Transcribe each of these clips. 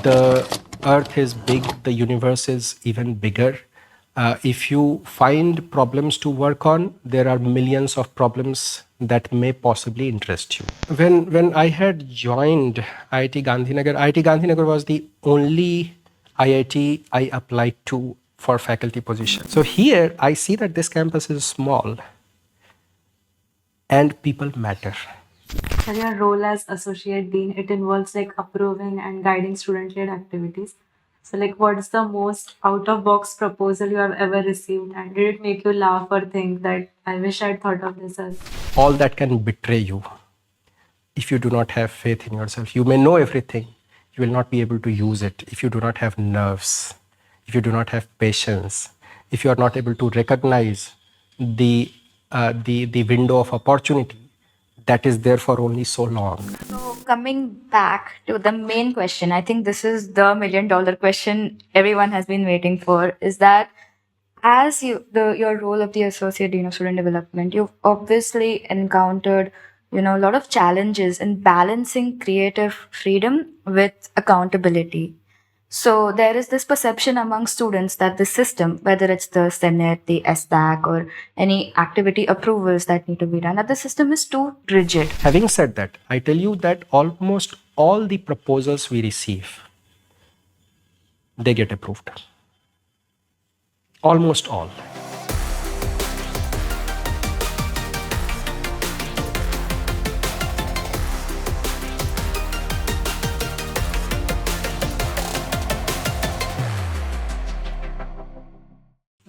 the earth is big, the universe is even bigger. If you find problems to work on, there are millions of problems that may possibly interest you. When I had joined IIT Gandhinagar was the only IIT I applied to for faculty position. So here I see that this campus is small and people matter. For your role as associate dean, it involves like approving and guiding student-led activities. So, like, what's the most out-of-box proposal you have ever received, and did it make you laugh or think that I wish I'd thought of this as? All that can betray you if you do not have faith in yourself. You may know everything, you will not be able to use it if you do not have nerves, if you do not have patience, if you are not able to recognize the window of opportunity that is there for only so long. So, coming back to the main question, I think this is the $1,000,000 question everyone has been waiting for, is that as your role of the associate dean of student development, you've obviously encountered a lot of challenges in balancing creative freedom with accountability. So there is this perception among students that the system, whether it's the Senate, the SBAC, or any activity approvals that need to be done, that the system is too rigid. Having said that, I tell you that almost all the proposals we receive, they get approved. Almost all.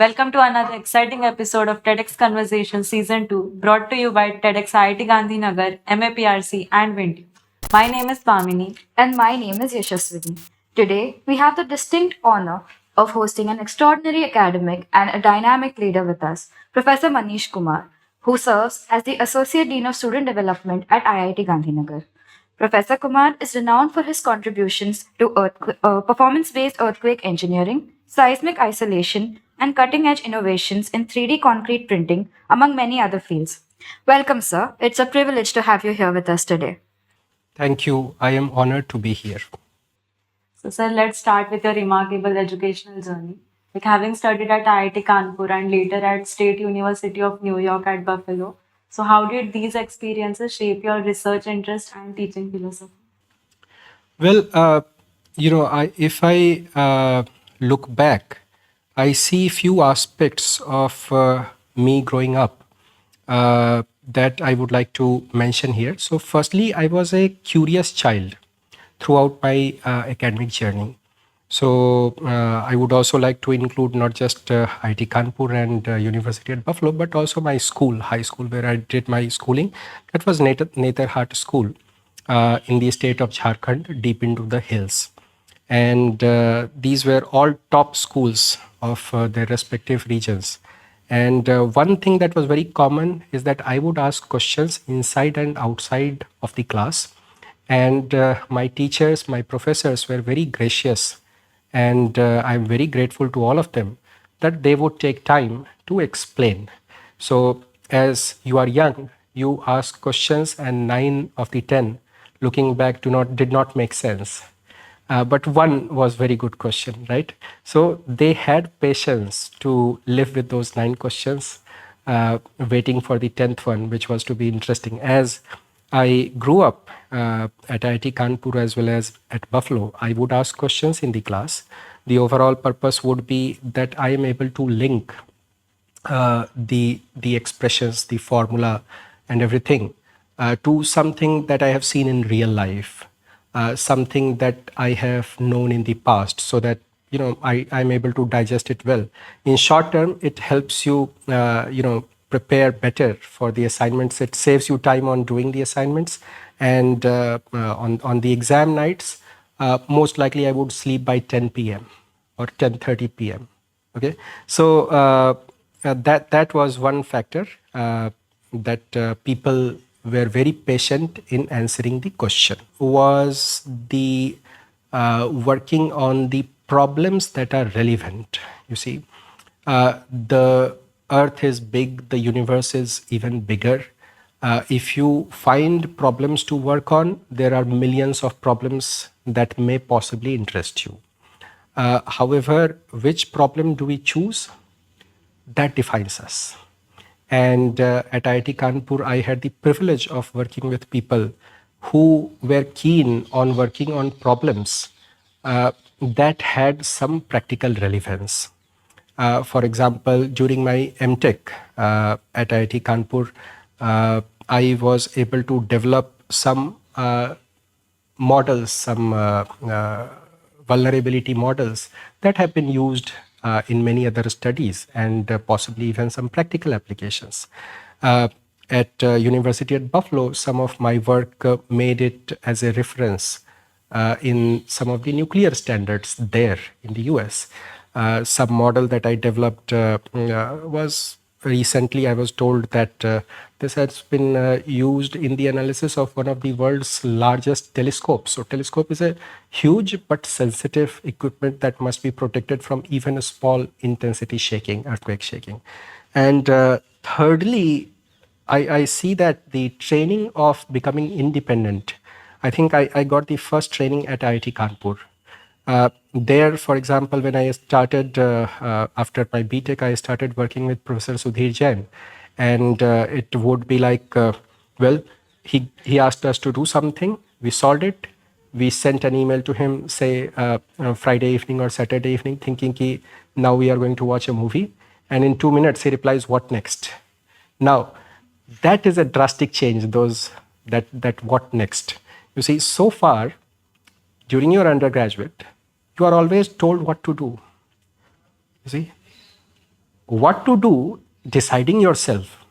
Welcome to another exciting episode of TEDxConversations Season 2, brought to you by TEDx IIT Gandhinagar, MAPRC, and Vinteo. My name is Swamini. And my name is Yashaswini. Today, we have the distinct honor of hosting an extraordinary academic and a dynamic leader with us, Professor Manish Kumar, who serves as the Associate Dean of Student Development at IIT Gandhinagar. Professor Kumar is renowned for his contributions to performance-based earthquake engineering, seismic isolation, and cutting-edge innovations in 3D concrete printing, among many other fields. Welcome, sir. It's a privilege to have you here with us today. Thank you. I am honored to be here. So, sir, let's start with your remarkable educational journey. Like having studied at IIT Kanpur and later at State University of New York at Buffalo. So, how did these experiences shape your research interest and teaching philosophy? Well, if I look back, I see few aspects of me growing up that I would like to mention here. So, firstly, I was a curious child throughout my academic journey. So, I would also like to include not just IIT Kanpur and University at Buffalo, but also my school, high school, where I did my schooling. That was Netherhat School in the state of Jharkhand, deep into the hills. And these were all top schools of their respective regions. And one thing that was very common is that I would ask questions inside and outside of the class. And my teachers, my professors were very gracious. And I'm very grateful to all of them that they would take time to explain. So as you are young, you ask questions and 9 of the 10, looking back, did not make sense. But one was very good question, right? So they had patience to live with those 9 questions, waiting for the 10th one, which was to be interesting. As I grew up at IIT Kanpur as well as at Buffalo, I would ask questions in the class. The overall purpose would be that I am able to link the expressions, the formula, and everything to something that I have seen in real life. Something that I have known in the past, so that I'm able to digest it well. In short term, it helps you prepare better for the assignments. It saves you time on doing the assignments, and on the exam nights, most likely I would sleep by 10 p.m. or 10:30 p.m. Okay, so that was one factor that people were very patient in answering the question. Was the working on the problems that are relevant. You see, the earth is big, the universe is even bigger. If you find problems to work on, there are millions of problems that may possibly interest you. However, which problem do we choose? That defines us. And at IIT Kanpur, I had the privilege of working with people who were keen on working on problems that had some practical relevance. For example, during my MTech at IIT Kanpur, I was able to develop some models, some vulnerability models that have been used in many other studies and possibly even some practical applications. At University at Buffalo, some of my work made it as a reference in some of the nuclear standards there in the US. Some model that I developed was recently I was told that this has been used in the analysis of one of the world's largest telescopes. So telescope is a huge but sensitive equipment that must be protected from even a small intensity shaking, earthquake shaking. And thirdly, I see that the training of becoming independent, I think I got the first training at IIT Kanpur. There, for example, when I started after my BTech, I started working with Professor Sudhir Jain, and it would be like, well, he asked us to do something, we solved it, we sent an email to him, say Friday evening or Saturday evening, thinking ki now we are going to watch a movie, and in 2 minutes he replies, "What next?" Now, that is a drastic change. That what next? You see, so far during your undergraduate, you are always told what to do. You see, what to do, deciding yourself.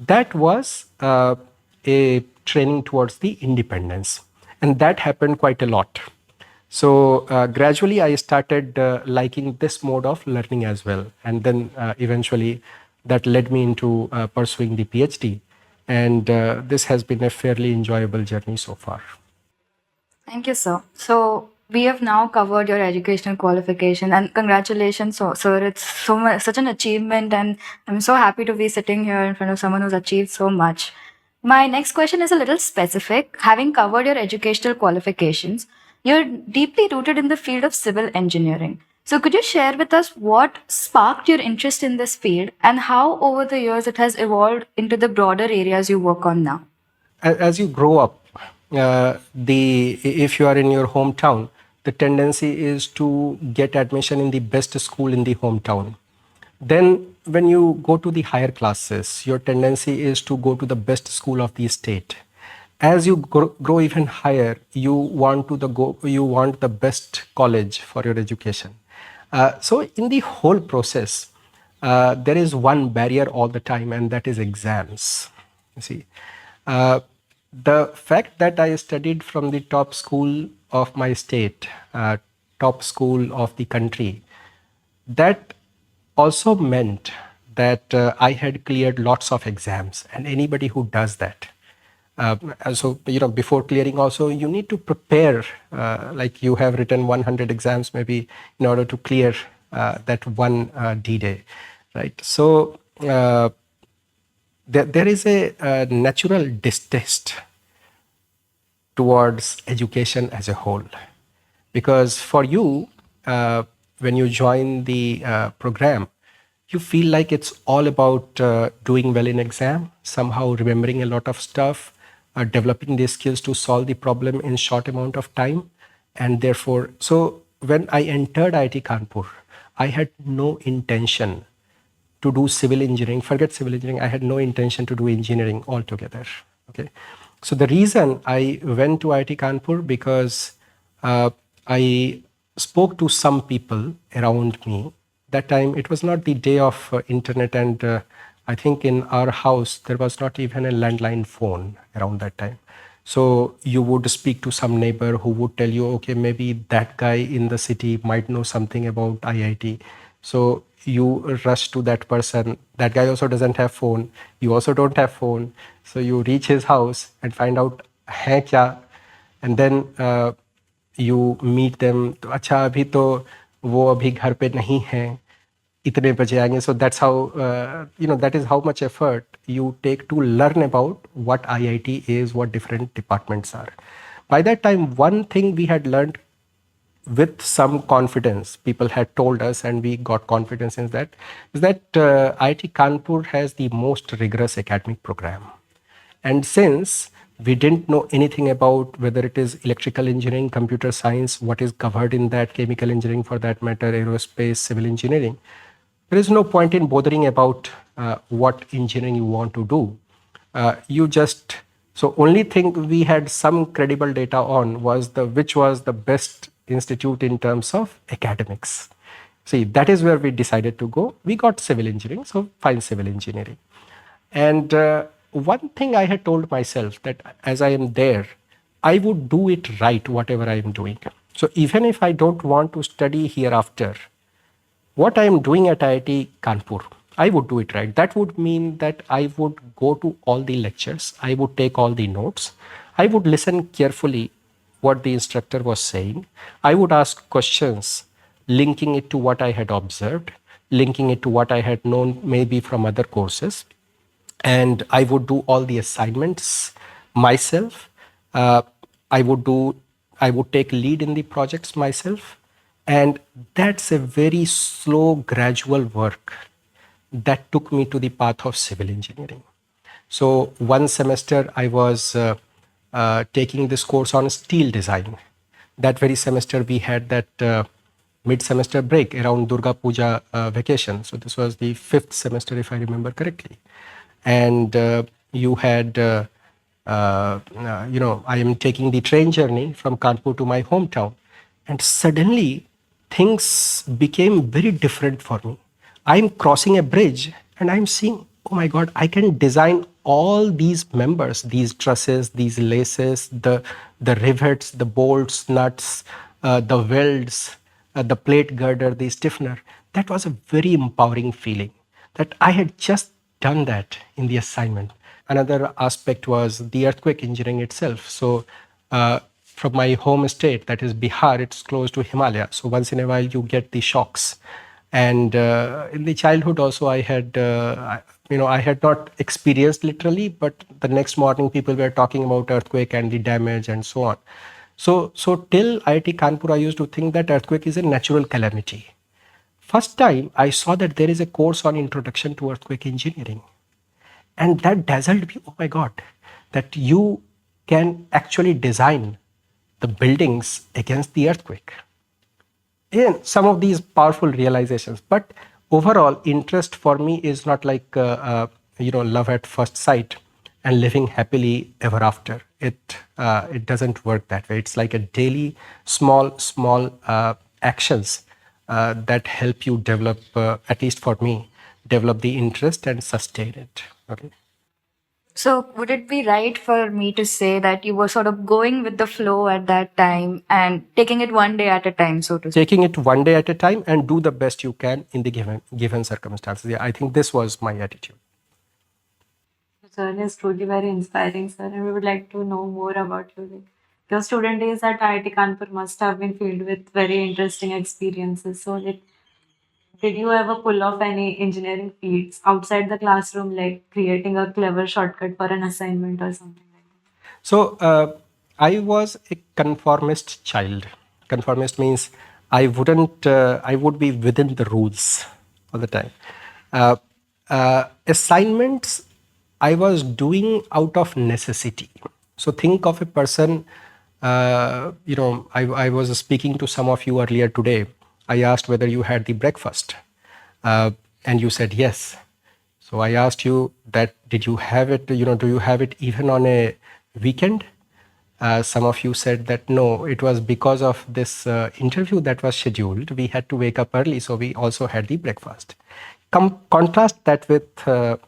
That was a training towards the independence, and that happened quite a lot. So gradually, I started liking this mode of learning as well, and then eventually, that led me into pursuing the PhD, and this has been a fairly enjoyable journey so far. Thank you, sir. So we have now covered your educational qualification, and congratulations, sir. It's such an achievement, and I'm so happy to be sitting here in front of someone who's achieved so much. My next question is a little specific. Having covered your educational qualifications, you're deeply rooted in the field of civil engineering. So could you share with us what sparked your interest in this field and how over the years it has evolved into the broader areas you work on now? As you grow up, if you are in your hometown, the tendency is to get admission in the best school in the hometown. Then when you go to the higher classes, your tendency is to go to the best school of the state. As you grow even higher, you want the best college for your education. So in the whole process, there is one barrier all the time, and that is exams. You see, uh, the fact that I studied from the top school of my state, top school of the country, that also meant that I had cleared lots of exams, and anybody who does that. So, before clearing also, you need to prepare, like you have written 100 exams maybe in order to clear that one D-Day, right? So, there is a natural distaste towards education as a whole. Because for you, when you join the program, you feel like it's all about doing well in exam, somehow remembering a lot of stuff, developing the skills to solve the problem in short amount of time. And therefore, so when I entered IIT Kanpur, I had no intention to do civil engineering. Forget civil engineering. I had no intention to do engineering altogether. Okay. So the reason I went to IIT Kanpur because I spoke to some people around me. That time it was not the day of internet, and I think in our house there was not even a landline phone around that time. So you would speak to some neighbor who would tell you, okay, maybe that guy in the city might know something about IIT. So you rush to that person. That guy also doesn't have phone. You also don't have phone. So you reach his house and find out hai kya, and then you meet them. तो अच्छा अभी तो वो अभी घर पे नहीं है. इतने बजे आएंगे. So that's how that is how much effort you take to learn about what IIT is, what different departments are. By that time, one thing we had learned with some confidence, people had told us, and we got confidence in that, is that IIT Kanpur has the most rigorous academic program. And since we didn't know anything about whether it is electrical engineering, computer science, what is covered in that, chemical engineering for that matter, aerospace, civil engineering, there is no point in bothering about what engineering you want to do. You just, so only thing we had some credible data on was which was the best institute in terms of academics. See, that is where we decided to go. We got civil engineering, so fine, civil engineering. And one thing I had told myself, that as I am there, I would do it right, whatever I am doing. So even if I don't want to study hereafter, what I am doing at IIT Kanpur, I would do it right. That would mean that I would go to all the lectures, I would take all the notes, I would listen carefully what the instructor was saying, I would ask questions linking it to what I had observed, linking it to what I had known maybe from other courses, and I would do all the assignments myself. Uh, I would take lead in the projects myself, and that's a very slow, gradual work that took me to the path of civil engineering. So one semester I was taking this course on steel design. That very semester we had that mid-semester break around Durga Puja vacation. So this was the 5th semester, if I remember correctly. And you had, I am taking the train journey from Kanpur to my hometown. And suddenly things became very different for me. I'm crossing a bridge and I'm seeing, oh my God, I can design all these members, these trusses, these laces, the rivets, the bolts, nuts, the welds, the plate girder, the stiffener. That was a very empowering feeling that I had just done that in the assignment. Another aspect was the earthquake engineering itself. So from my home state, that is Bihar, it's close to Himalaya. So once in a while you get the shocks. And in the childhood also I had, I had not experienced literally, but the next morning people were talking about earthquake and the damage and so on. So till IIT Kanpur, I used to think that earthquake is a natural calamity. First time I saw that there is a course on introduction to earthquake engineering. And that dazzled me, oh my God, that you can actually design the buildings against the earthquake. In some of these powerful realizations, but overall interest for me is not like love at first sight and living happily ever after. It doesn't work that way. It's like a daily small actions that help you develop, at least for me, develop the interest and sustain it. Okay. So, would it be right for me to say that you were sort of going with the flow at that time and taking it one day at a time, so to say? Taking it one day at a time and do the best you can in the given circumstances. Yeah, I think this was my attitude. The journey is truly very inspiring, sir, and we would like to know more about you. Like, your student days at IIT Kanpur must have been filled with very interesting experiences. So, like, did you ever pull off any engineering feats outside the classroom, like creating a clever shortcut for an assignment or something like that? So I was a conformist child. Conformist means I would be within the rules all the time. Uh, Assignments I was doing out of necessity. So think of a person, I was speaking to some of you earlier today. I asked whether you had the breakfast, and you said yes. So I asked you that, did you have it, do you have it even on a weekend? Some of you said that no, it was because of this interview that was scheduled. We had to wake up early, so we also had the breakfast. Contrast that with a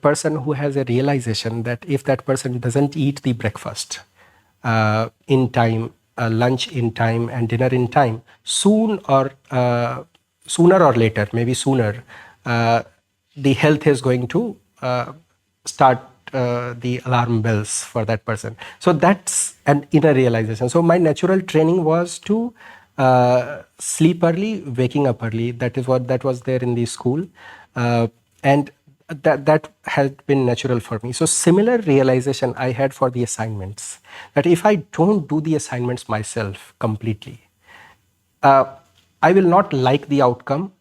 person who has a realization that if that person doesn't eat the breakfast in time, lunch in time, and dinner in time, sooner or later, maybe sooner, the health is going to start the alarm bells for that person. So that's an inner realization. So my natural training was to sleep early, waking up early. That was there in the school, and that had been natural for me. So similar realization I had for the assignments, that if I don't do the assignments myself completely, uh, I will not like the outcome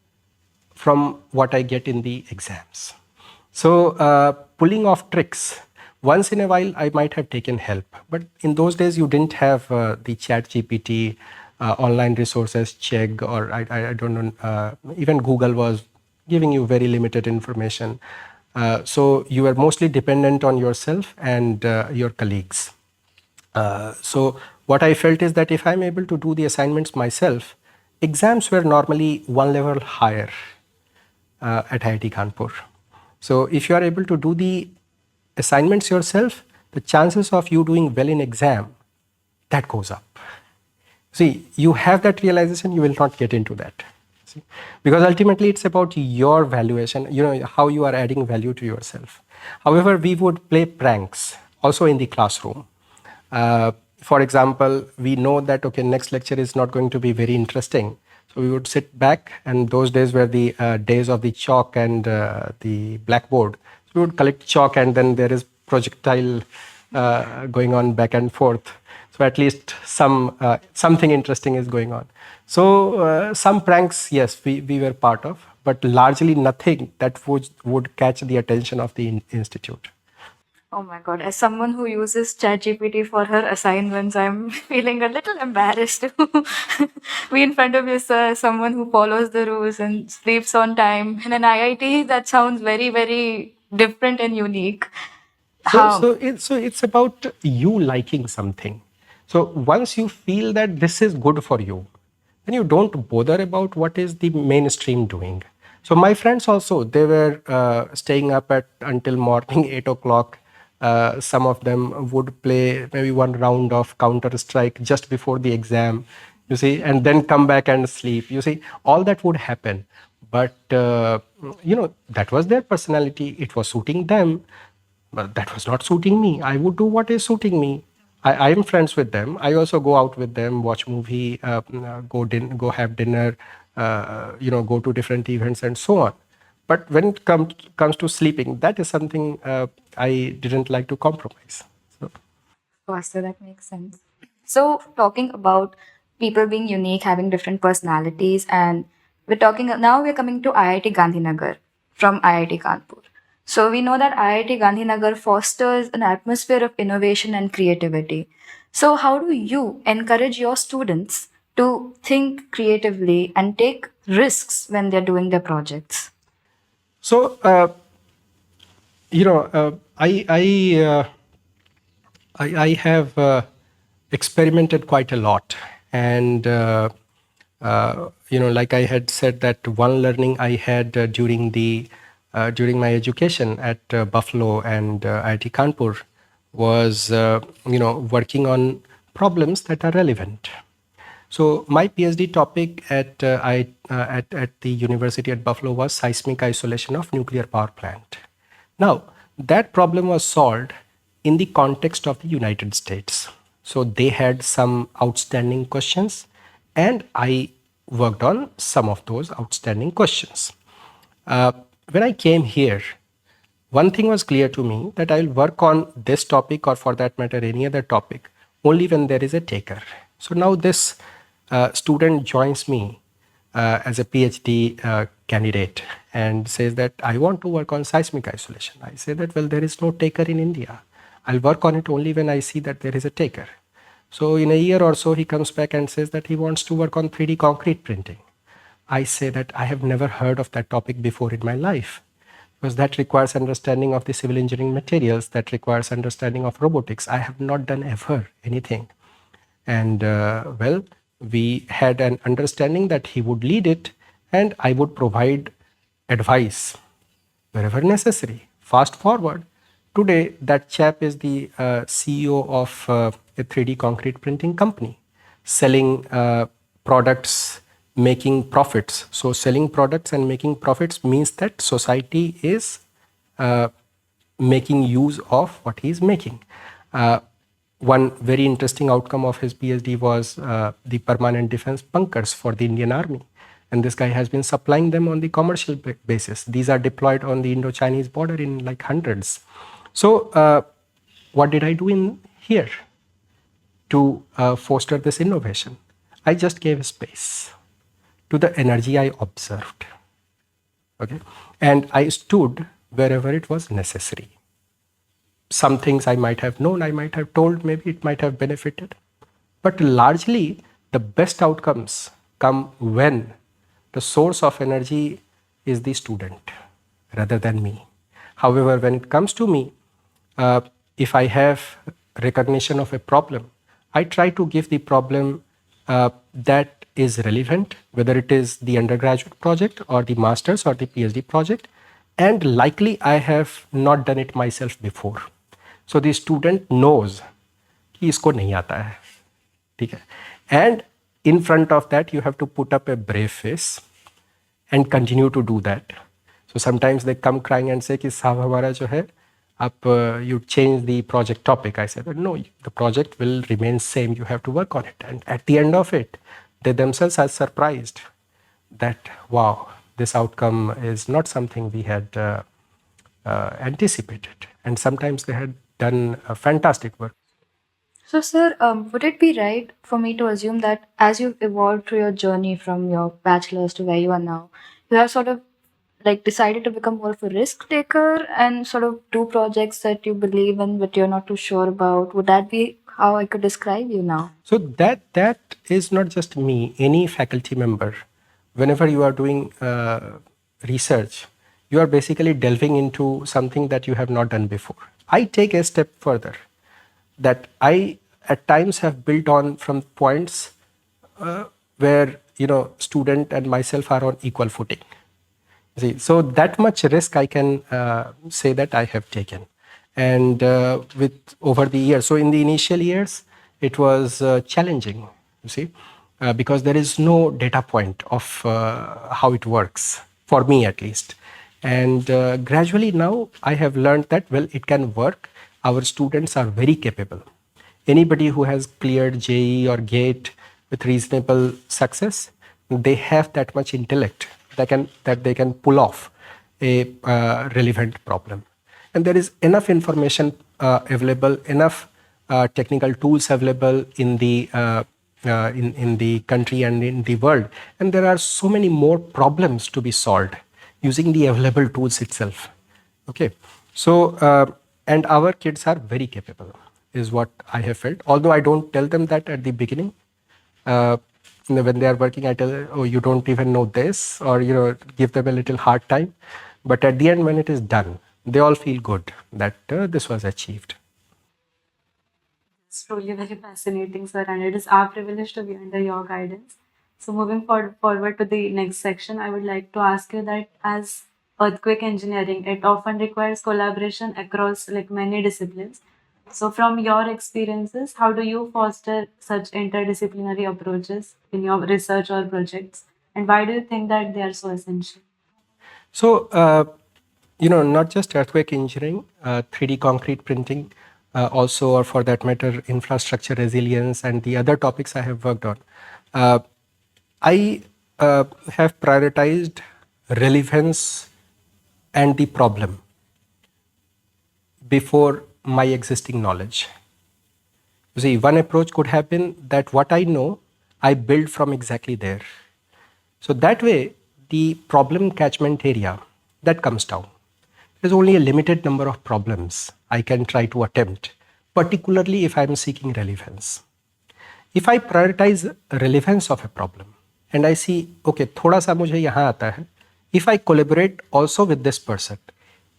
from what I get in the exams. So pulling off tricks, once in a while I might have taken help, but in those days you didn't have the chat GPT, online resources, Chegg, or I don't know, even Google was giving you very limited information. So you were mostly dependent on yourself and your colleagues. So what I felt is that if I'm able to do the assignments myself, exams were normally one level higher at IIT Kanpur. So if you are able to do the assignments yourself, the chances of you doing well in exam, that goes up. See, you have that realization, you will not get into that. See? Because ultimately it's about your valuation, how you are adding value to yourself. However, we would play pranks also in the classroom. For example, we know that, okay, next lecture is not going to be very interesting. So we would sit back, and those days were the days of the chalk and the blackboard. So we would collect chalk, and then there is projectile going on back and forth. So at least something interesting is going on. So some pranks, yes, we were part of, but largely nothing that would catch the attention of the institute. Oh my God. As someone who uses ChatGPT for her assignments, I'm feeling a little embarrassed to be in front of you, sir, as someone who follows the rules and sleeps on time. In an IIT, that sounds very, very different and unique. How? So it's about you liking something. So once you feel that this is good for you, then you don't bother about what is the mainstream doing. So my friends also, they were staying up at until morning 8 o'clock. Some of them would play maybe one round of Counter Strike just before the exam, you see, and then come back and sleep. You see, all that would happen. But that was their personality. It was suiting them. But that was not suiting me. I would do what is suiting me. I am friends with them. I also go out with them, watch movie, go have dinner, go to different events and so on. But when it comes to sleeping, that is something I didn't like to compromise. So, Course, so that makes sense. So, talking about people being unique, having different personalities, and we're coming to IIT Gandhinagar from IIT Kanpur. So, we know that IIT Gandhinagar fosters an atmosphere of innovation and creativity. So, how do you encourage your students to think creatively and take risks when they're doing their projects? so I have experimented quite a lot, and like I had said, that one learning I had during my education at Buffalo and IIT Kanpur was working on problems that are relevant. So my PhD topic at the university at Buffalo was seismic isolation of nuclear power plant. Now, that problem was solved in the context of the United States. So they had some outstanding questions, and I worked on some of those outstanding questions. When I came here, one thing was clear to me, that I'll work on this topic, or for that matter any other topic, only when there is a taker. So now this student joins me as a PhD candidate and says that I want to work on seismic isolation. I say that, well, there is no taker in India. I'll work on it only when I see that there is a taker. So in a year or so, he comes back and says that he wants to work on 3D concrete printing. I say that I have never heard of that topic before in my life, because that requires understanding of the civil engineering materials, that requires understanding of robotics. I have not done ever anything. And we had an understanding that he would lead it and I would provide advice wherever necessary. Fast forward, today that chap is the CEO of a 3D concrete printing company, selling products, making profits. So selling products and making profits means that society is making use of what he is making. one very interesting outcome of his PhD was the permanent defense bunkers for the Indian Army. And this guy has been supplying them on the commercial basis. These are deployed on the Indo-Chinese border in like hundreds. So what did I do in here to foster this innovation? I just gave space to the energy I observed. Okay, and I stood wherever it was necessary. Some things I might have known, I might have told, maybe it might have benefited. But largely, the best outcomes come when the source of energy is the student rather than me. However, when it comes to me, if I have recognition of a problem, I try to give the problem that is relevant, whether it is the undergraduate project or the master's or the PhD project, and likely I have not done it myself before. So the student knows कि इसको नहीं आता है, ठीक है? And in front of that, you have to put up a brave face and continue to do that. So sometimes they come crying and say कि साहब हमारा जो है आप you change the project topic. I said no, the project will remain same. You have to work on it. And at the end of it, they themselves are surprised that wow, this outcome is not something we had anticipated. And sometimes they had done a fantastic work. So, sir, would it be right for me to assume that as you've evolved through your journey from your bachelor's to where you are now, you have sort of like decided to become more of a risk taker and sort of do projects that you believe in but you're not too sure about? Would that be how I could describe you now? So that is not just me. Any faculty member, whenever you are doing research, you are basically delving into something that you have not done before. I take a step further, that I at times have built on from points where student and myself are on equal footing. See, so that much risk I can say that I have taken, and with over the years. So in the initial years, it was challenging. You see, because there is no data point of how it works for me at least, and gradually now I have learned that well, it can work. Our students are very capable. Anybody who has cleared JEE or GATE with reasonable success, they have that much intellect that they can pull off a relevant problem. And there is enough information available, enough technical tools available in the country and in the world, and there are so many more problems to be solved using the available tools itself. Okay, so and our kids are very capable, is what I have felt. Although I don't tell them that at the beginning. When they are working, I tell them, oh, you don't even know this, or give them a little hard time. But at the end, when it is done, they all feel good that this was achieved. It's truly very fascinating, sir, and it is our privilege to be under your guidance. So, moving forward to the next section, I would like to ask you that as earthquake engineering, it often requires collaboration across like many disciplines. So, from your experiences, how do you foster such interdisciplinary approaches in your research or projects, and why do you think that they are so essential? So, not just earthquake engineering, 3D concrete printing, also, or for that matter, infrastructure resilience and the other topics I have worked on. I have prioritized relevance and the problem before my existing knowledge. You see, one approach could have been that what I know, I build from exactly there. So that way, the problem catchment area, that comes down. There's only a limited number of problems I can try to attempt, particularly if I'm seeking relevance. If I prioritize relevance of a problem and I see, okay, thoda sa mujhe yahan aata hai, if I collaborate also with this person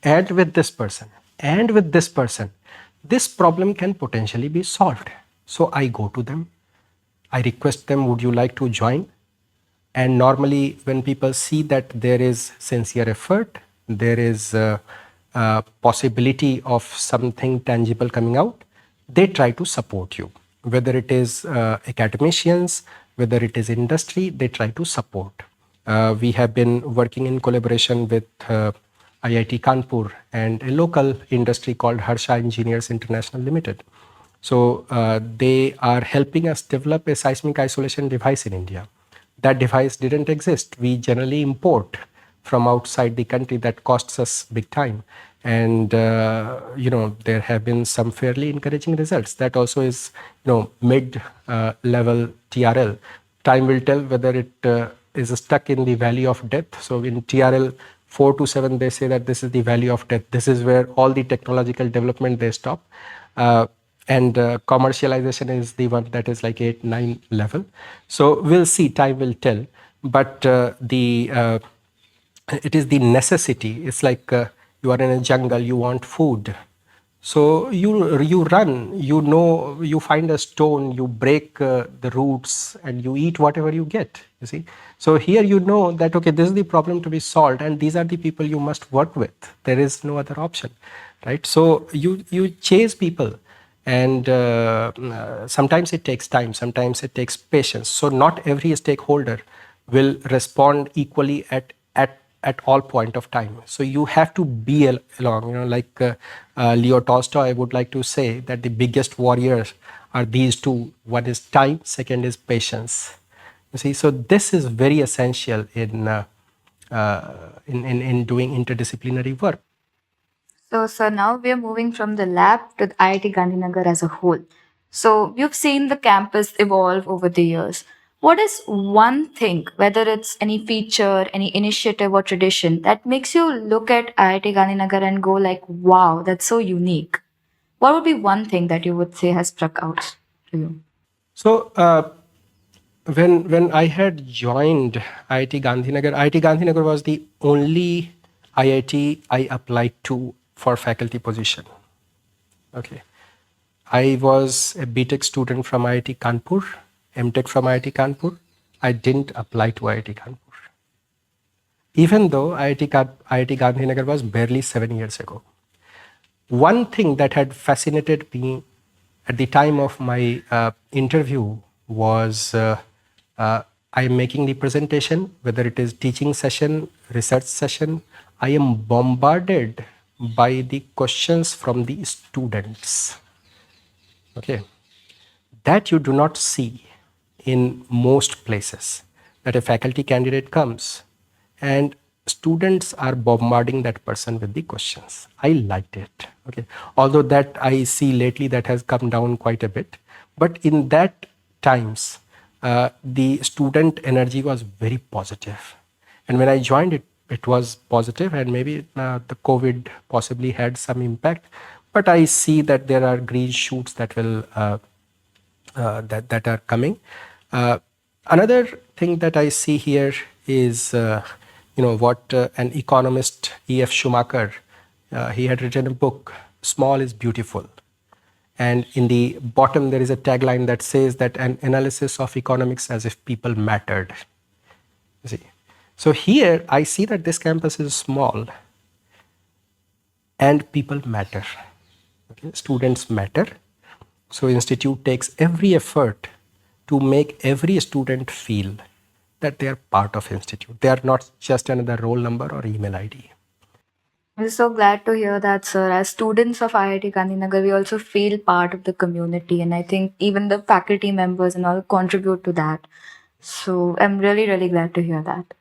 and with this person and with this person, this problem can potentially be solved. So I go to them, I request them, would you like to join? And normally when people see that there is sincere effort, there is a possibility of something tangible coming out, they try to support you. Whether it is academicians, whether it is industry, they try to support. We have been working in collaboration with IIT Kanpur and a local industry called Harsha Engineers International Limited. So they are helping us develop a seismic isolation device in India. That device didn't exist. We generally import from outside the country. That costs us big time. And there have been some fairly encouraging results. That also is mid level TRL. Time will tell whether it is stuck in the valley of death. So in TRL 4 to 7, they say that this is the valley of death. This is where all the technological development they stop. And commercialization is the one that is like 8 9 level. So we'll see, time will tell. But it is the necessity. It's like you are in a jungle, you want food, so you run, you find a stone, you break the roots, and you eat whatever you get, you see. So here that, okay, this is the problem to be solved, and these are the people you must work with. There is no other option, right? So you chase people, and sometimes it takes time, sometimes it takes patience. So not every stakeholder will respond equally at all point of time. So you have to be along, like Leo Tolstoy would like to say that the biggest warriors are these two. One is time, second is patience. You see, so this is very essential in doing interdisciplinary work. So now we are moving from the lab to the IIT Gandhinagar as a whole. So you've seen the campus evolve over the years. What is one thing, whether it's any feature, any initiative or tradition, that makes you look at IIT Gandhinagar and go like, wow, that's so unique? What would be one thing that you would say has struck out to you? So when I had joined IIT Gandhinagar, IIT Gandhinagar was the only IIT I applied to for faculty position. Okay. I was a BTech student from IIT Kanpur, MTech from IIT Kanpur. I didn't apply to IIT Kanpur, even though IIT Gandhinagar was barely 7 years ago. One thing that had fascinated me at the time of my interview was I am making the presentation, whether it is teaching session, research session, I am bombarded by the questions from the students. Okay, that you do not see in most places, that a faculty candidate comes and students are bombarding that person with the questions. I liked it. Okay, although that I see lately that has come down quite a bit, but in that times the student energy was very positive, and when I joined it was positive, and maybe the COVID possibly had some impact, but I see that there are green shoots that will that are coming. Another thing that I see here is, what an economist, E.F. Schumacher, he had written a book, Small is Beautiful. And in the bottom, there is a tagline that says that an analysis of economics as if people mattered. You see. So here, I see that this campus is small and people matter. Okay? Students matter. So Institute takes every effort to make every student feel that they are part of Institute. They are not just another roll number or email ID. I'm so glad to hear that, sir. As students of IIT Gandhinagar, we also feel part of the community, and I think even the faculty members and all contribute to that. So I'm really, really glad to hear that.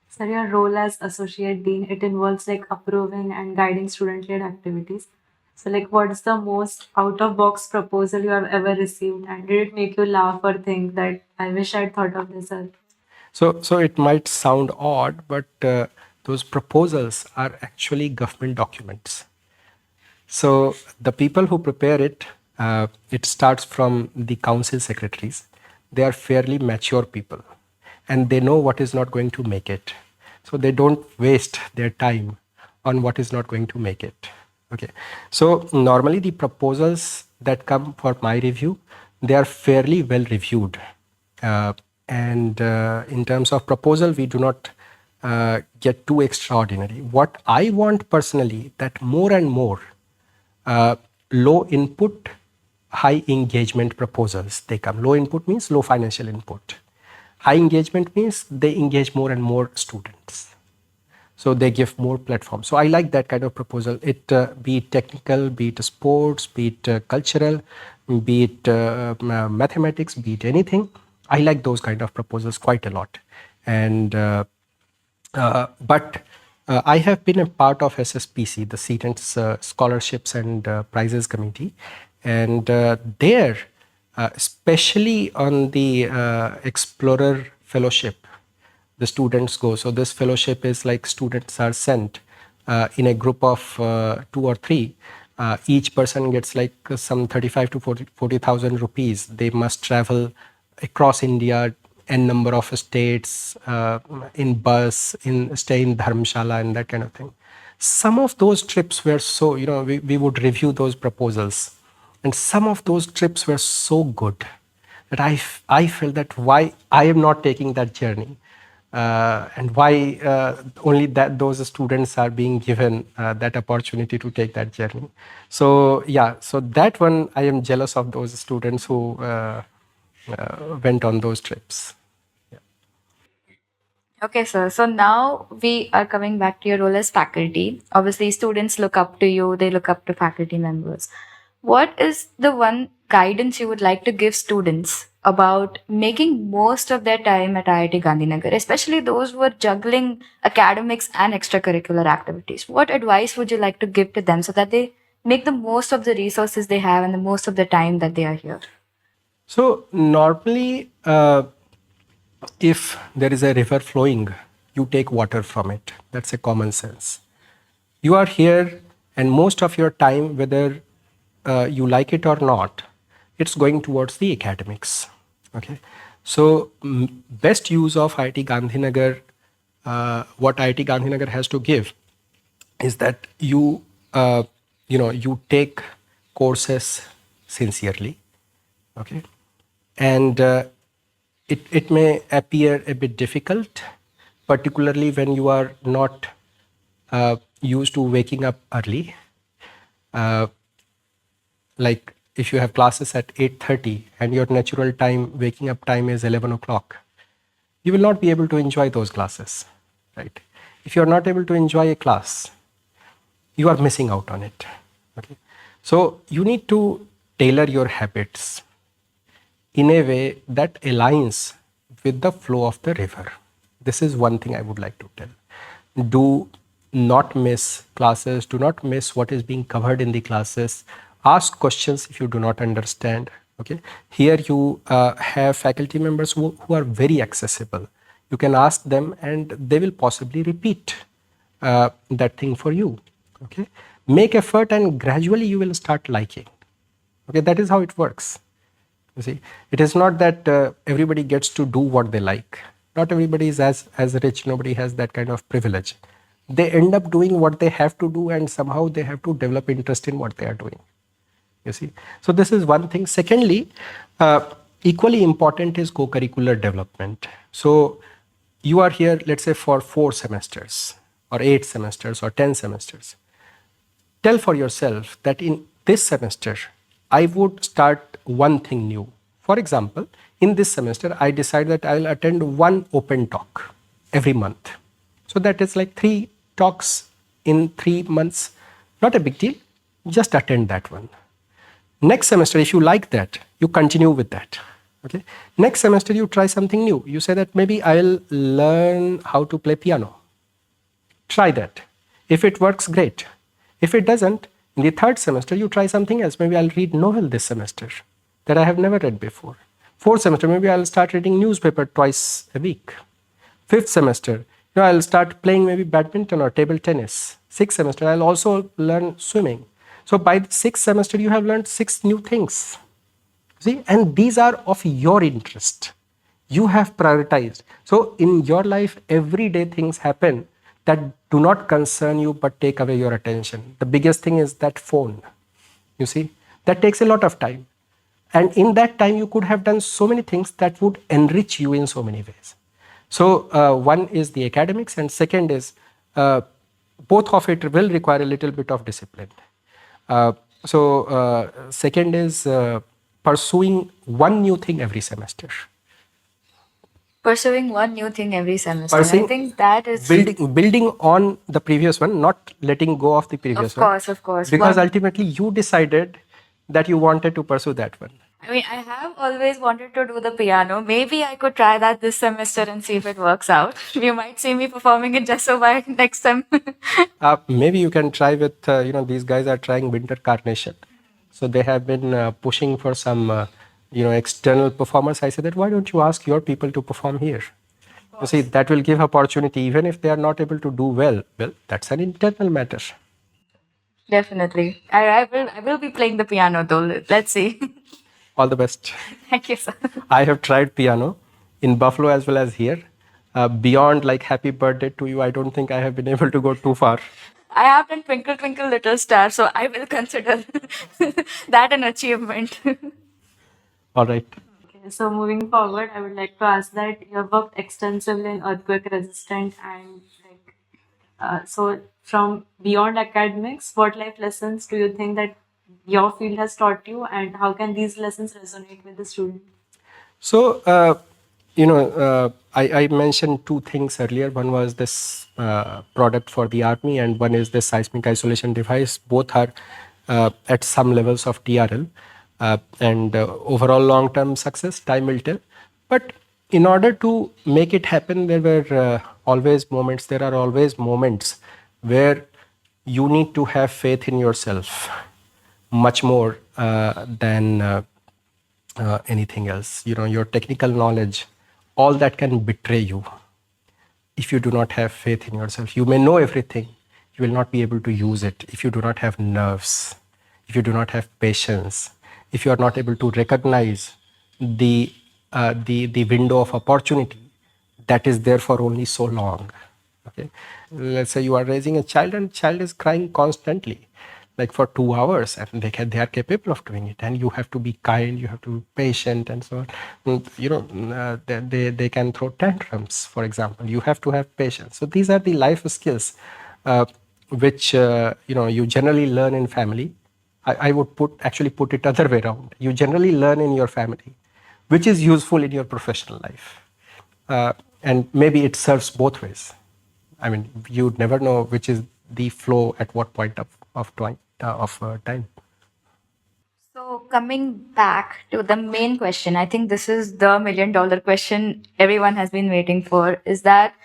So your role as associate dean, it involves like approving and guiding student-led activities. So like what's the most out-of-box proposal you have ever received, and did it make you laugh or think that I wish I'd thought of this earlier? So it might sound odd, but those proposals are actually government documents. So the people who prepare it, it starts from the council secretaries. They are fairly mature people, and they know what is not going to make it. So they don't waste their time on what is not going to make it. Okay. So normally the proposals that come for my review, they are fairly well reviewed. And in terms of proposal, we do not get too extraordinary. What I want personally, that more and more low input, high engagement proposals they come. Low input means low financial input. High engagement means they engage more and more students. So they give more platform. So I like that kind of proposal. It be it technical, be it sports, be it cultural, be it mathematics, be it anything. I like those kind of proposals quite a lot. And but I have been a part of SSPC, the Students Scholarships and Prizes Committee, and there, especially on the Explorer Fellowship, the students go. So this fellowship is like students are sent in a group of 2 or 3. Each person gets like some 35 to 40,000 rupees. They must travel across India, n number of states, in bus, in stay in dharmshala and that kind of thing. Some of those trips were so, we would review those proposals, and some of those trips were so good that I felt that why I am not taking that journey, and why only that those students are being given that opportunity to take that journey. So yeah, so that one I am jealous of those students who went on those trips. Okay, sir. So now we are coming back to your role as faculty. Obviously, students look up to you, they look up to faculty members. What is the one guidance you would like to give students about making most of their time at IIT Gandhinagar, especially those who are juggling academics and extracurricular activities? What advice would you like to give to them so that they make the most of the resources they have and the most of the time that they are here? So normally, if there is a river flowing, you take water from it. That's a common sense. You are here, and most of your time, whether you like it or not, it's going towards the academics. Okay, so best use of IIT Gandhinagar, what IIT Gandhinagar has to give, is that you take courses sincerely. Okay, and it may appear a bit difficult, particularly when you are not used to waking up early. Uh, like if you have classes at 8:30 and your natural time waking up time is 11 o'clock, you will not be able to enjoy those classes, right? If you are not able to enjoy a class, you are missing out on it. Okay, so you need to tailor your habits in a way that aligns with the flow of the river. This is one thing I would like to tell. Do not miss classes, do not miss what is being covered in the classes. Ask questions if you do not understand. Okay, here you have faculty members who are very accessible. You can ask them and they will possibly repeat that thing for you. Okay, make effort and gradually you will start liking. Okay, that is how it works. You see, it is not that everybody gets to do what they like. Not everybody is as rich. Nobody has that kind of privilege. They end up doing what they have to do, and somehow they have to develop interest in what they are doing. You see, so this is one thing. Secondly, equally important is co-curricular development. So you are here, let's say, for 4 semesters or 8 semesters or 10 semesters. Tell for yourself that in this semester, I would start one thing new. For example, in this semester, I decide that I'll attend one open talk every month. So that is like 3 talks in 3 months. Not a big deal. Just attend that one. Next semester, if you like that, you continue with that. Okay. Next semester, you try something new. You say that maybe I'll learn how to play piano. Try that. If it works, great. If it doesn't, in the 3rd semester, you try something else. Maybe I'll read novel this semester that I have never read before. 4th semester, maybe I'll start reading newspaper twice a week. 5th semester, I'll start playing maybe badminton or table tennis. 6th semester, I'll also learn swimming. So by the 6th semester, you have learned 6 new things. See, and these are of your interest. You have prioritized. So in your life, everyday things happen that do not concern you but take away your attention. The biggest thing is that phone. You see, that takes a lot of time. And in that time, you could have done so many things that would enrich you in so many ways. So one is the academics, and second is both of it will require a little bit of discipline. Second is pursuing one new thing every semester. Pursuing one new thing every semester. I Pursuing- think that is building on the previous one, not letting go of the previous one. Of course. Because One- ultimately you decided that you wanted to pursue that one. I mean, I have always wanted to do the piano. Maybe I could try that this semester and see if it works out. You might see me performing in Jaiswal next time. Maybe you can try with, these guys are trying Winter Carnation. So they have been pushing for some, external performers. I said that why don't you ask your people to perform here? You see, that will give opportunity, even if they are not able to do well. Well, that's an internal matter. Definitely. I will be playing the piano though. Let's see. All the best. Thank you, sir. I have tried piano in Buffalo as well as here. Beyond like happy birthday to you, I don't think I have been able to go too far. I have done Twinkle Twinkle Little Star, so I will consider that an achievement. All right. Okay, so moving forward, I would like to ask that you have worked extensively in earthquake resistant and so from beyond academics, what life lessons do you think that your field has taught you, and how can these lessons resonate with the student? So, I mentioned two things earlier. One was this product for the army, and one is this seismic isolation device. Both are at some levels of TRL, and overall long-term success, time will tell. But in order to make it happen, there are always moments where you need to have faith in yourself much more than anything else. Your technical knowledge, all that can betray you if you do not have faith in yourself. You may know everything, you will not be able to use it if you do not have nerves, if you do not have patience, if you are not able to recognize the window of opportunity that is there for only so long. Okay, let's say you are raising a child and child is crying constantly, like for 2 hours, and they are capable of doing it, and you have to be kind, you have to be patient, and so on. They can throw tantrums, for example. You have to have patience. So these are the life skills which you generally learn in family. I would actually put it other way around. You generally learn in your family, which is useful in your professional life, and maybe it serves both ways. I mean, you'd never know which is the flow at what point of time. So, coming back to the main question, I think this is the $1,000,000 question everyone has been waiting for, is that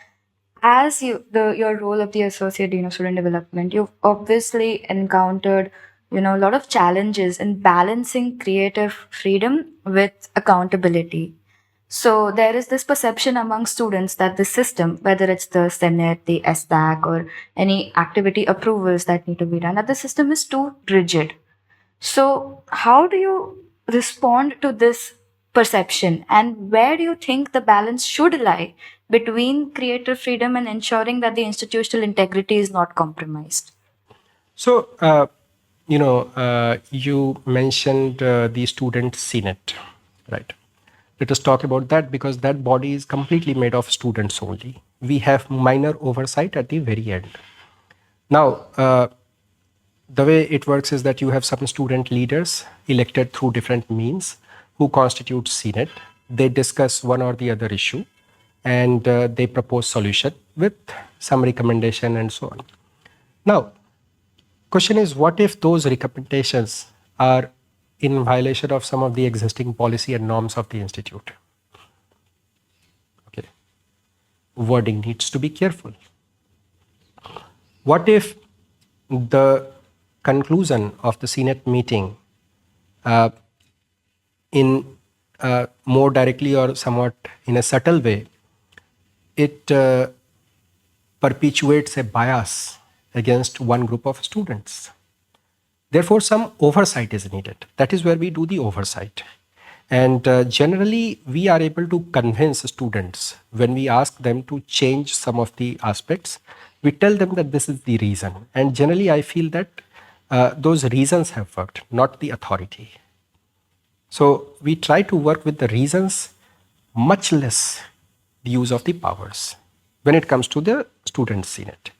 as your role of the associate dean of student development, you've obviously encountered a lot of challenges in balancing creative freedom with accountability. So there is this perception among students that the system, whether it's the Senate, the SDAC, or any activity approvals that need to be done, that the system is too rigid. So how do you respond to this perception, and where do you think the balance should lie between creative freedom and ensuring that the institutional integrity is not compromised? So, you mentioned the student senate, right? Let us talk about that, because that body is completely made of students only. We have minor oversight at the very end. Now, the way it works is that you have some student leaders elected through different means who constitute senate. They discuss one or the other issue, and they propose solution with some recommendation and so on. Now, question is, what if those recommendations are in violation of some of the existing policy and norms of the institute? Okay, wording needs to be careful. What if the conclusion of the Senate meeting in more directly or somewhat in a subtle way, it perpetuates a bias against one group of students? Therefore, some oversight is needed. That is where we do the oversight. And generally, we are able to convince students when we ask them to change some of the aspects. We tell them that this is the reason. And generally, I feel that those reasons have worked, not the authority. So we try to work with the reasons, much less the use of the powers when it comes to the student senate.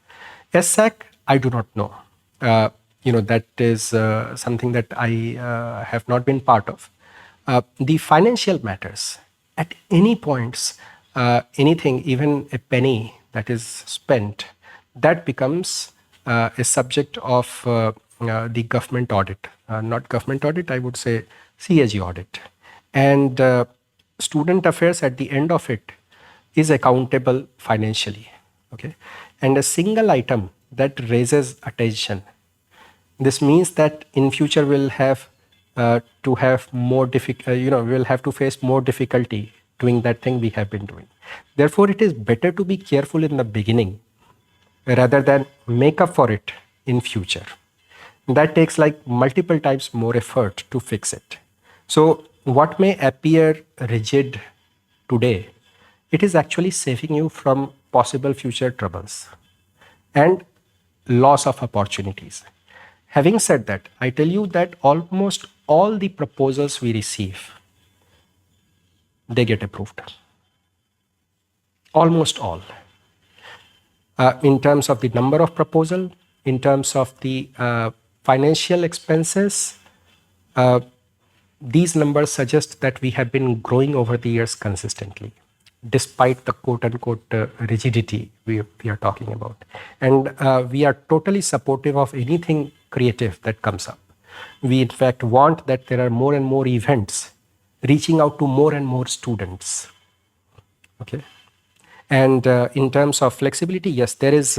SAC, I do not know. That is something that I have not been part of. The financial matters, at any points, anything, even a penny that is spent, that becomes a subject of the government audit. Not government audit, I would say CAG audit. And student affairs at the end of it is accountable financially. Okay, and a single item that raises attention, this means that in future we'll have to have more we'll have to face more difficulty doing that thing we have been doing. Therefore, it is better to be careful in the beginning rather than make up for it in future. That takes like multiple times more effort to fix it. So what may appear rigid today, it is actually saving you from possible future troubles and loss of opportunities. Having said that, I tell you that almost all the proposals we receive, they get approved. Almost all. In terms of the number of proposal, in terms of the financial expenses, these numbers suggest that we have been growing over the years consistently, despite the quote-unquote rigidity we are talking about. And we are totally supportive of anything creative that comes up. We, in fact, want that there are more and more events reaching out to more and more students. Okay. And in terms of flexibility, yes, there is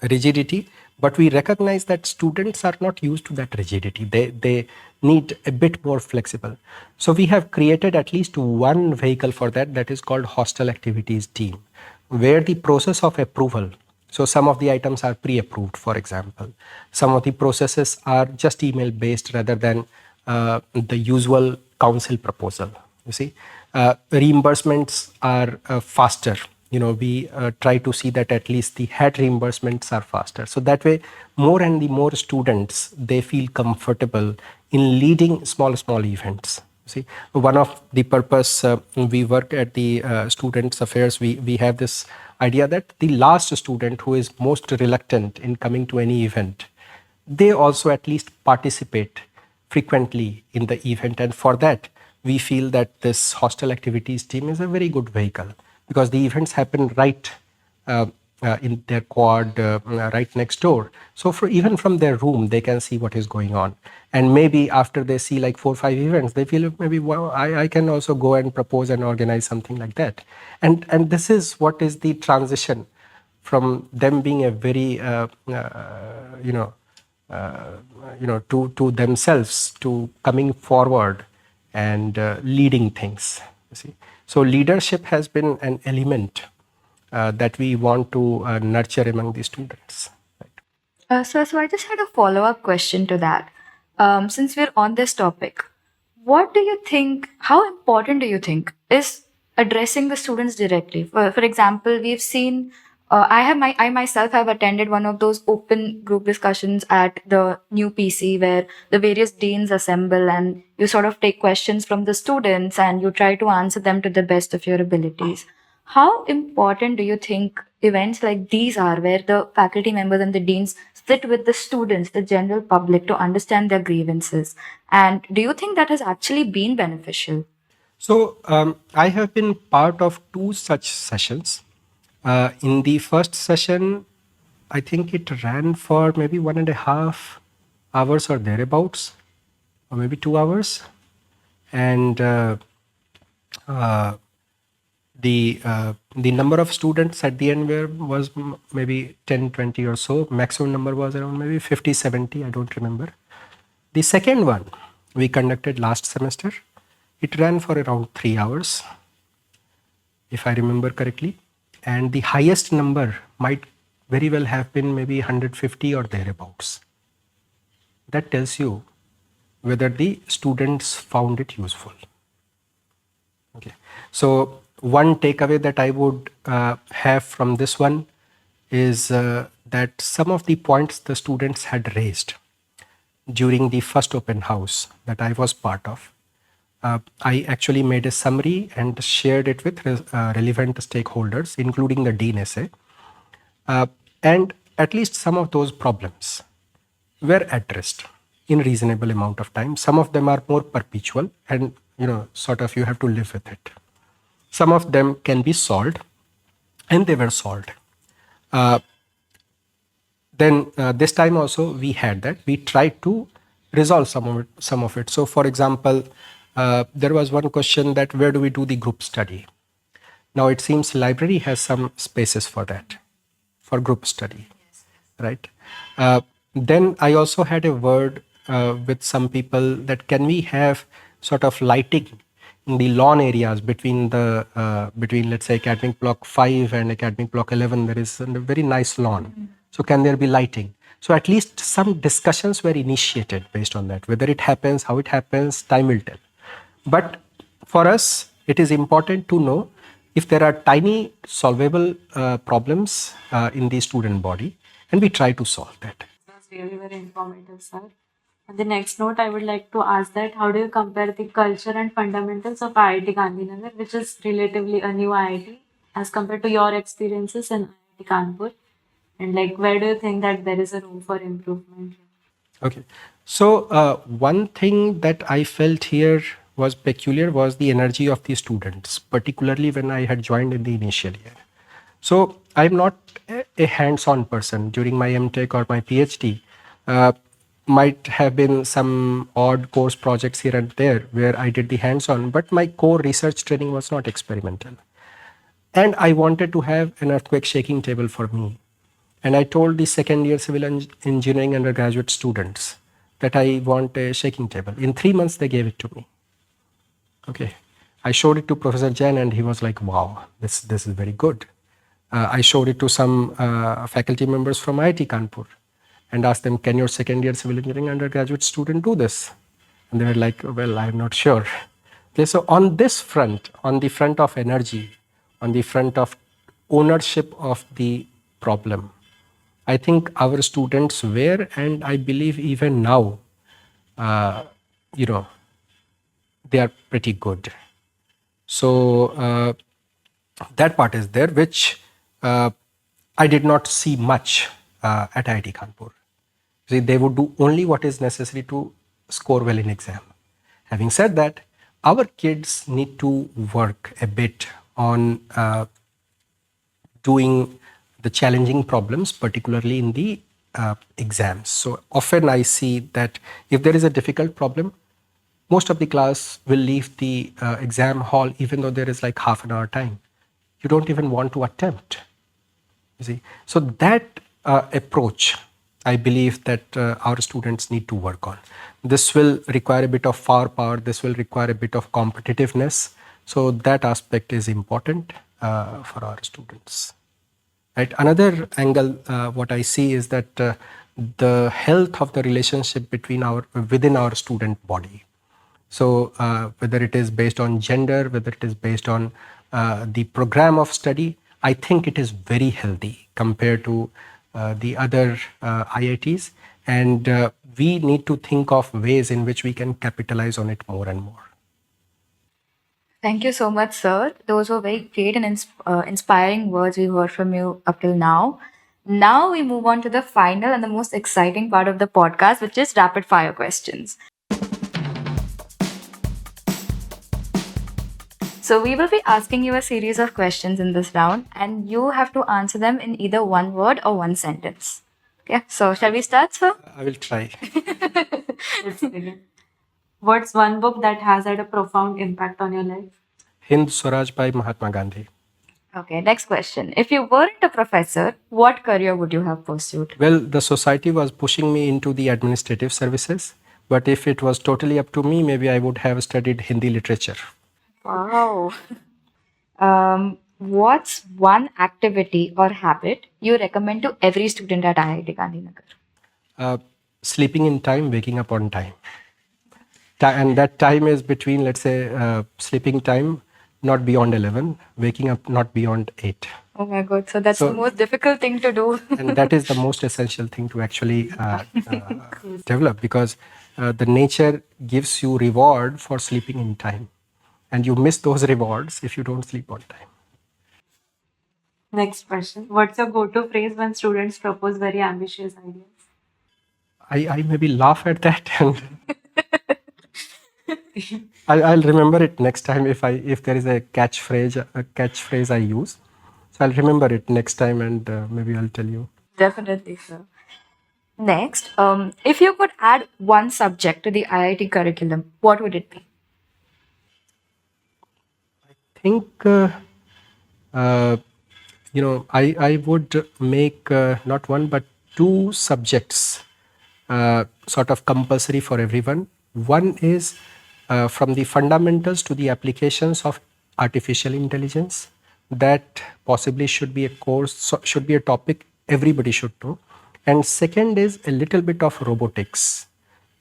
rigidity, but we recognize that students are not used to that rigidity. They need a bit more flexible. So we have created at least one vehicle for that, that is called hostel activities team, where the process of approval, so some of the items are pre-approved, for example. Some of the processes are just email based rather than the usual council proposal. You see, reimbursements are faster. We try to see that at least the head reimbursements are faster. So that way, more and the more students, they feel comfortable in leading small events. See, one of the purpose we work at the students affairs, we have this idea that the last student who is most reluctant in coming to any event, they also at least participate frequently in the event. And for that, we feel that this hostel activities team is a very good vehicle, because the events happen right in their quad, right next door. So even from their room, they can see what is going on. And maybe after they see like 4 or 5 events, they feel maybe, well, I can also go and propose and organize something like that. And this is what is the transition from them being a very, to themselves, to coming forward and leading things. You see, so leadership has been an element that we want to nurture among the students. So I just had a follow-up question to that. Since we're on this topic, what do you think, how important do you think is addressing the students directly? For example, we've seen, I myself have attended one of those open group discussions at the new PC where the various deans assemble and you sort of take questions from the students and you try to answer them to the best of your abilities. How important do you think events like these are, where the faculty members and the deans sit with the students, the general public, to understand their grievances? And do you think that has actually been beneficial? So I have been part of 2 such sessions. In the first session, I think it ran for maybe 1.5 hours or thereabouts, or maybe 2 hours. And the number of students at the end was maybe 10, 20 or so. Maximum number was around maybe 50, 70, I don't remember. The second one we conducted last semester. It ran for around 3 hours, if I remember correctly. And the highest number might very well have been maybe 150 or thereabouts. That tells you whether the students found it useful. Okay. So one takeaway that I would have from this one is that some of the points the students had raised during the first open house that I was part of, I actually made a summary and shared it with relevant stakeholders, including the Dean SA. And at least some of those problems were addressed in reasonable amount of time. Some of them are more perpetual and, sort of you have to live with it. Some of them can be solved, and they were solved. Then this time also we had that. We tried to resolve some of it. So for example, there was one question that where do we do the group study? Now it seems library has some spaces for that, for group study, right? Then I also had a word with some people that can we have sort of lighting in the lawn areas between let's say academic block 5 and academic block 11. There is a very nice lawn. So can there be lighting? So at least some discussions were initiated based on that. Whether it happens, how it happens, time will tell. But for us, it is important to know if there are tiny solvable problems in the student body, and we try to solve that. That's really very informative, sir. On the next note, I would like to ask that how do you compare the culture and fundamentals of IIT Gandhinagar, which is relatively a new IIT, as compared to your experiences in IIT Kanpur? And like, where do you think that there is a room for improvement? Okay. So one thing that I felt here was peculiar was the energy of the students, particularly when I had joined in the initial year. So I'm not a hands-on person. During my MTech or my PhD, might have been some odd course projects here and there where I did the hands-on, but my core research training was not experimental. And I wanted to have an earthquake shaking table for me. And I told the second year civil engineering undergraduate students that I want a shaking table. In 3 months, they gave it to me. Okay. I showed it to Professor Jain and he was like, wow, this is very good. I showed it to some faculty members from IIT Kanpur and asked them, can your second year civil engineering undergraduate student do this? And they were like, well, I'm not sure. Okay, so on this front, on the front of energy, on the front of ownership of the problem, I think our students were, and I believe even now, uh, you know, they are pretty good. So that part is there, which I did not see much at IIT Kanpur. See, they would do only what is necessary to score well in exam. Having said that, our kids need to work a bit on doing the challenging problems, particularly in the exams. So often I see that if there is a difficult problem, most of the class will leave the exam hall even though there is like half an hour time. You don't even want to attempt. You see, so that approach, I believe that our students need to work on. This will require a bit of firepower. This will require a bit of competitiveness. So that aspect is important for our students. Right. Another angle, what I see is that the health of the relationship within our student body. So whether it is based on gender, whether it is based on the program of study, I think it is very healthy compared to the other IITs, and we need to think of ways in which we can capitalize on it more and more. Thank you so much, sir. Those were very great and inspiring words we heard from you up till now. Now we move on to the final and the most exciting part of the podcast, which is rapid fire questions. So we will be asking you a series of questions in this round, and you have to answer them in either one word or one sentence. Okay, so shall we start, sir? I will try. Let's begin. What's one book that has had a profound impact on your life? Hind Swaraj by Mahatma Gandhi. Okay, next question. If you weren't a professor, what career would you have pursued? Well, the society was pushing me into the administrative services, but if it was totally up to me, maybe I would have studied Hindi literature. Wow. What's one activity or habit you recommend to every student at IIT Gandhinagar? Sleeping in time, waking up on time. And that time is between, let's say, sleeping time not beyond 11, waking up not beyond 8. Oh my God. So that's the most difficult thing to do. And that is the most essential thing to actually develop, because the nature gives you reward for sleeping in time. And you miss those rewards if you don't sleep on time. Next question. What's your go-to phrase when students propose very ambitious ideas? I maybe laugh at that and I'll remember it next time if there is a catchphrase I use. So I'll remember it next time, and maybe I'll tell you. Definitely, sir. Next, if you could add one subject to the IIT curriculum, what would it be? Think uh, I would make not one but two subjects sort of compulsory for everyone. One is from the fundamentals to the applications of artificial intelligence. That possibly should be a course, should be a topic everybody should know. And second is a little bit of robotics.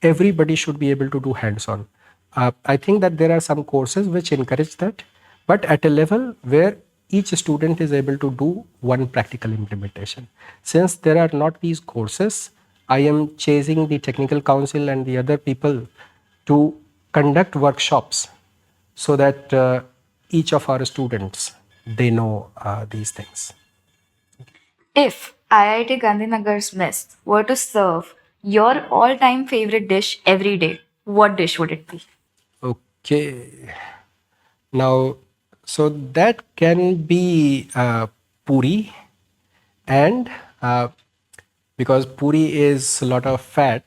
Everybody should be able to do hands-on. I think that there are some courses which encourage that, but at a level where each student is able to do one practical implementation. Since there are not these courses, I am chasing the technical council and the other people to conduct workshops so that each of our students, they know these things. If IIT Gandhinagar's mess were to serve your all-time favorite dish every day, what dish would it be? Okay. Now, so that can be puri, and because puri is a lot of fat,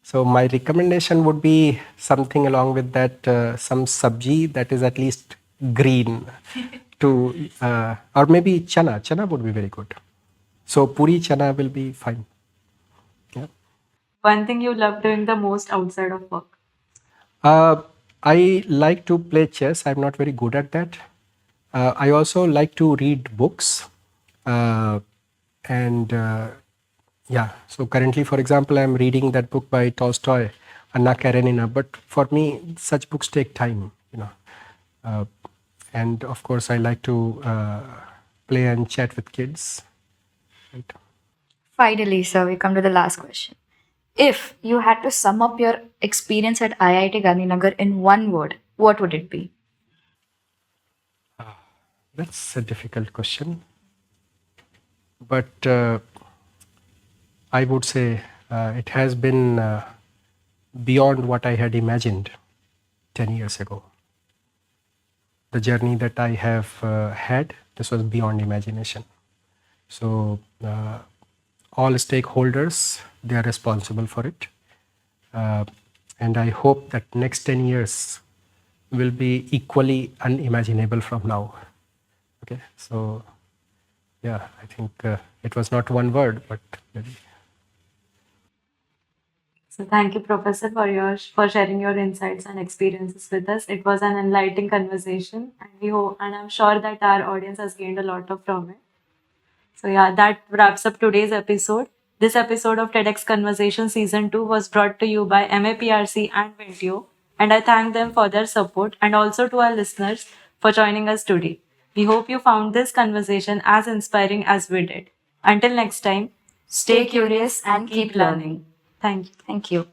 so my recommendation would be something along with that, some sabji that is at least green, to or maybe chana. Chana would be very good. So puri chana will be fine. Yeah. One thing you love doing the most outside of work. Uh, I like to play chess. I'm not very good at that. I also like to read books. And yeah, so currently, for example, I'm reading that book by Tolstoy, Anna Karenina. But for me, such books take time. Uh, and of course, I like to play and chat with kids. Right? Finally, sir, we come to the last question. If you had to sum up your experience at IIT Gandhinagar in one word, what would it be? That's a difficult question. But I would say it has been beyond what I had imagined 10 years ago. The journey that I have had, this was beyond imagination. So all stakeholders, they are responsible for it. And I hope that next 10 years will be equally unimaginable from now. Okay, so yeah, I think it was not one word, but maybe. So thank you, Professor, for sharing your insights and experiences with us. It was an enlightening conversation, and we hope, and I'm sure that our audience has gained a lot from it. So yeah, that wraps up today's episode. This episode of TEDx Conversation Season 2 was brought to you by MAPRC and Vinteo, and I thank them for their support and also to our listeners for joining us today. We hope you found this conversation as inspiring as we did. Until next time, stay curious and keep learning. Thank you. Thank you.